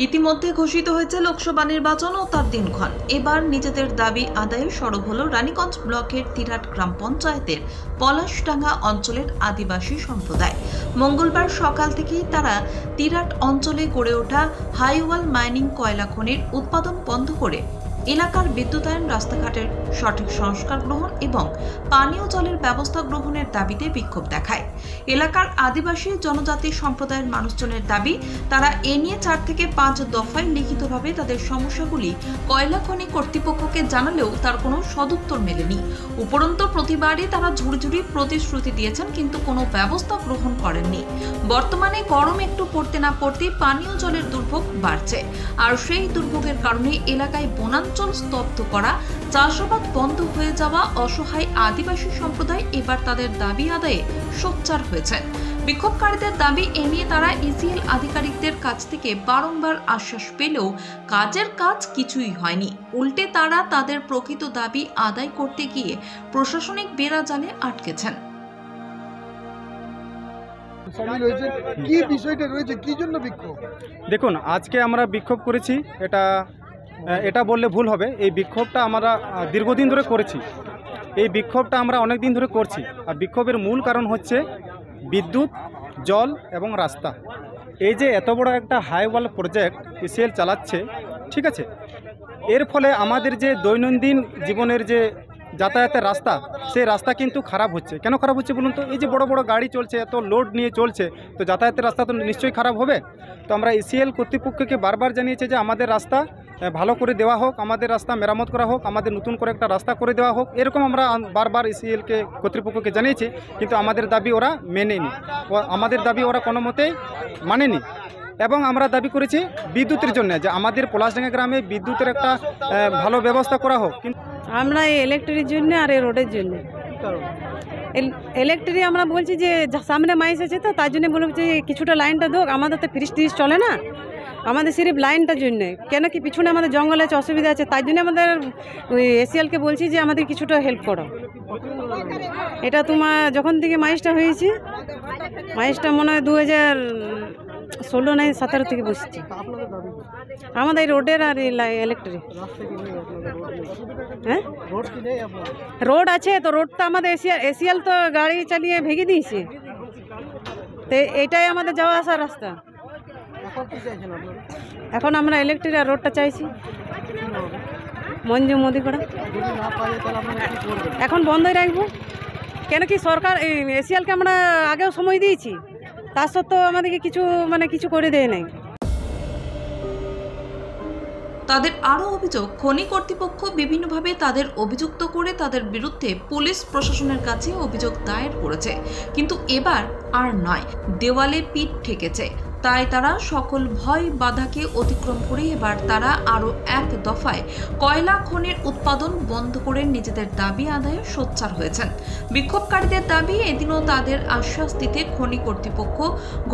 ইতিমধ্যে ঘোষিত হয়েছে লোকসভা নির্বাচন ও তার দিনক্ষণ। এবার নিজেদের দাবি আদায়ে সরব হল রানীগঞ্জ ব্লকের তিরাট গ্রাম পঞ্চায়েতের পলাশডাঙ্গা অঞ্চলের আদিবাসী সম্প্রদায়। মঙ্গলবার সকাল থেকেই তারা তিরাট অঞ্চলে গড়ে ওঠা হাইওয়াল মাইনিং কয়লা খনির উৎপাদন বন্ধ করে এলাকার বিদ্যুতায়ন, রাস্তাঘাটের সঠিক সংস্কার গ্রহণ এবং পানীয় জলের ব্যবস্থা গ্রহণের দাবিতে বিক্ষোভ দেখায়। এলাকার আদিবাসী জনজাতি সম্প্রদায়ের মানুষজনের দাবি, তারা এ নিয়ে 4 থেকে 5 দফায় লিখিতভাবে তাদের সমস্যাগুলি কয়লা খনি কর্তৃপক্ষকে জানালেও তার কোনো সদুত্তর মেলেনি। উপরন্তু প্রতিবারই তারা ঝুড়ি প্রতিশ্রুতি দিয়েছেন, কিন্তু কোনো ব্যবস্থা গ্রহণ করেননি। বর্তমানে গরম একটু পড়তে না পড়তে পানীয় জলের দুর্ভোগ বাড়ছে, আর সেই দুর্ভোগের কারণে এলাকায় বনাঞ্চল স্তব্ধ করা, চাষাবাদ বন্ধ হয়ে যাওয়া অসহায় আদিবাসী সম্প্রদায় এবার তাদের দাবি আদায়ে সোচ্চার হয়েছে। বিক্ষোভকারীদের দাবি, এ নিয়ে তারা ইসিএল আধিকারিকদের কাছ থেকে বারংবার আশ্বাস পেলেও কাজের কাজ কিছুই হয়নি। উল্টে তারা তাদের প্রকৃত দাবি আদায় করতে গিয়ে প্রশাসনিক বেড়াজালে আটকেছেন। দেখুন, আজকে আমরা বিক্ষোভ করেছি, এটা বললে ভুল হবে। এই বিক্ষোভটা আমরা দীর্ঘদিন ধরে করেছি, এই বিক্ষোভটা আমরা অনেক দিন ধরে করছি। আর বিক্ষোভের মূল কারণ হচ্ছে বিদ্যুৎ, জল এবং রাস্তা। এই যে এত বড় একটা হাইওয়াল প্রজেক্ট ইসিএল চালাচ্ছে, ঠিক আছে, এর ফলে আমাদের যে দৈনন্দিন জীবনের যে যাতায়াতের রাস্তা, সেই রাস্তা কিন্তু খারাপ হচ্ছে। কেন খারাপ হচ্ছে বলুন তো? এই যে বড় বড় গাড়ি চলছে, এত লোড নিয়ে চলছে, তো যাতায়াতের রাস্তা তো নিশ্চয়ই খারাপ হবে। তো আমরা ইসিএল কর্তৃপক্ষকে বারবার জানিয়েছি যে আমাদের রাস্তা ভালো করে দেওয়া হোক, আমাদের রাস্তা মেরামত করা হোক, আমাদের নতুন করে একটা রাস্তা করে দেওয়া হোক। এরকম আমরা বারবার ইসিএলকে কর্তৃপক্ষকে জানিয়েছি, কিন্তু আমাদের দাবি ওরা মেনেনি, আমাদের দাবি ওরা কোনো মতেই মানেনি। এবং আমরা দাবি করেছি বিদ্যুতের জন্য, যে আমাদের পলাশডাঙ্গা গ্রামে বিদ্যুতের একটা ভালো ব্যবস্থা করা হোক। কিন্তু আমরা এই ইলেকট্রিকের জন্য আর এই রোডের জন্য, ইলেকট্রিক আমরা বলছি যে সামনে মাইস আছে, তো তার জন্য বলছি কিছুটা লাইনটা দোক। আমাদের তো ফ্রিজ ট্রিজ চলে না, আমাদের সিরিফ লাইনটার জন্যে। কেন কি পিছনে আমাদের জঙ্গল আছে, অসুবিধা আছে, তাই জন্য আমাদের এসিএলকে বলছি যে আমাদের কিছুটা হেল্প করো। এটা তোমার যখন থেকে মাইসটা হয়েছে, মাইসটা মনে হয় 2016 নাই 17 থেকে বসছি। আমাদের এই রোডের আর ইলেকট্রিক, হ্যাঁ রোড আছে, তো রোডটা আমাদের এসিএল তো গাড়ি চালিয়ে ভেঙে দিয়েছে, তো এটাই আমাদের যাওয়া আসার রাস্তা। এখন আমরা ইলেকট্রিক আর রোডটা চাইছি। মঞ্জু মোদি করা এখন বন্ধই রাখবো। কেন কি সরকার এসিএলকে আমরা আগেও সময় দিয়েছি, তার সত্ত্বেও আমাদেরকে কিছু করে দেয় নাই। তাদের আরও অভিযোগ, খনি কর্তৃপক্ষ বিভিন্নভাবে তাদের অভিযুক্ত করে তাদের বিরুদ্ধে পুলিশ প্রশাসনের কাছে অভিযোগ দায়ের করেছে, কিন্তু এবার আর নয়, দেওয়ালে পিঠ ঠেকেছে। তাই তারা সকল ভয় বাধাকে অতিক্রম করে এবার তারা আরও এক দফায় কয়লা খনির উৎপাদন বন্ধ করে নিজেদের দাবি আদায়ে সোচ্চার হয়েছেন। বিক্ষোভকারীদের দাবি, এদিনও তাদের আশ্বাস দিতে খনি কর্তৃপক্ষ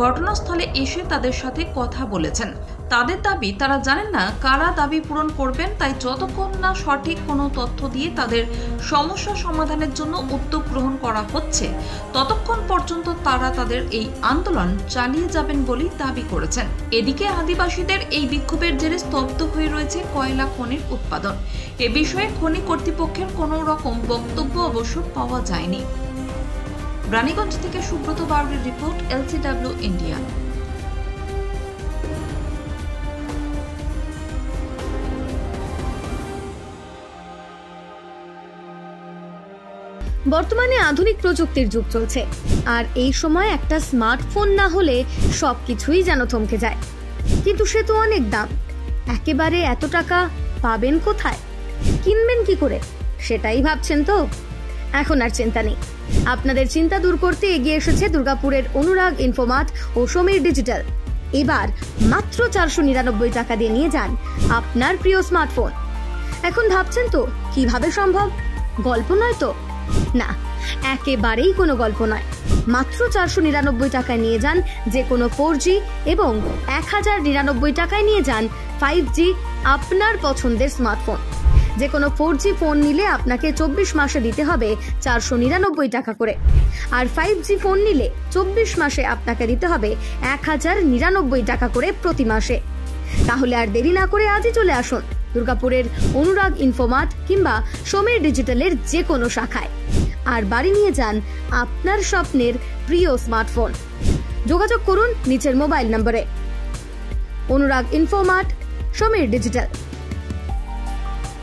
ঘটনাস্থলে এসে তাদের সাথে কথা বলেছেন। তাদের দাবি, তারা জানেন না কারা দাবি পূরণ করবেন, তাই যতক্ষণ না সঠিক কোনো তথ্য দিয়ে তাদের সমস্যা সমাধানের জন্য উদ্যোগ গ্রহণ করা হচ্ছে, ততক্ষণ পর্যন্ত তারা তাদের এই আন্দোলন চালিয়ে যাবেন বলেই দাবি করেছেন। এদিকে আদিবাসীদের এই বিক্ষোভের জেরে স্তব্ধ হয়ে রয়েছে কয়লা খনির উৎপাদন। এ বিষয়ে খনি কর্তৃপক্ষের কোনো রকম বক্তব্য অবশ্য পাওয়া যায়নি। রানীগঞ্জ থেকে সুব্রত বার্গের রিপোর্ট, LCW ইন্ডিয়া। বর্তমানে আধুনিক প্রযুক্তির যুগ চলছে, আর এই সময় একটা স্মার্টফোন না হলে সবকিছুই যেন থমকে যায়। কিন্তু সে তো অনেক দাম, একেবারে এত টাকা পাবেন কোথায়, কিনবেন কি করে, সেটাই ভাবছেন তো? এখন আর চিন্তা নেই, আপনাদের চিন্তা দূর করতে এগিয়ে এসেছে দুর্গাপুরের অনুরাগ ইনফোমার্ট ও সমীর ডিজিটাল। এবার মাত্র 499 টাকা দিয়ে নিয়ে যান আপনার প্রিয় স্মার্টফোন। এখন ভাবছেন তো কিভাবে সম্ভব, গল্প নয় তো? না, একেবারেই কোনো গল্প নয়। মাত্র 499 টাকায় নিয়ে যান যে কোনো 4G এবং 1099 টাকায় নিয়ে যান 5G আপনার পছন্দের স্মার্টফোন। যে কোনো 4G ফোন নিলে আপনাকে 24 মাসে দিতে হবে 499 টাকা করে, আর 5G ফোন নিলে 24 মাসে আপনাকে দিতে হবে 1099 টাকা করে প্রতি মাসে। তাহলে আর দেরি না করে আজই চলে আসুন দুর্গাপুরের অনুরাগ ইনফোমার্ট কিংবা সমীর ডিজিটালের যে কোনো শাখায়, আর বাড়ি নিয়ে যান আপনার স্বপ্নের প্রিয় স্মার্টফোন। যোগাযোগ করুন নিচের মোবাইল নম্বরে। অনুরাগ ইনফোমার্ট, সমীর ডিজিটাল।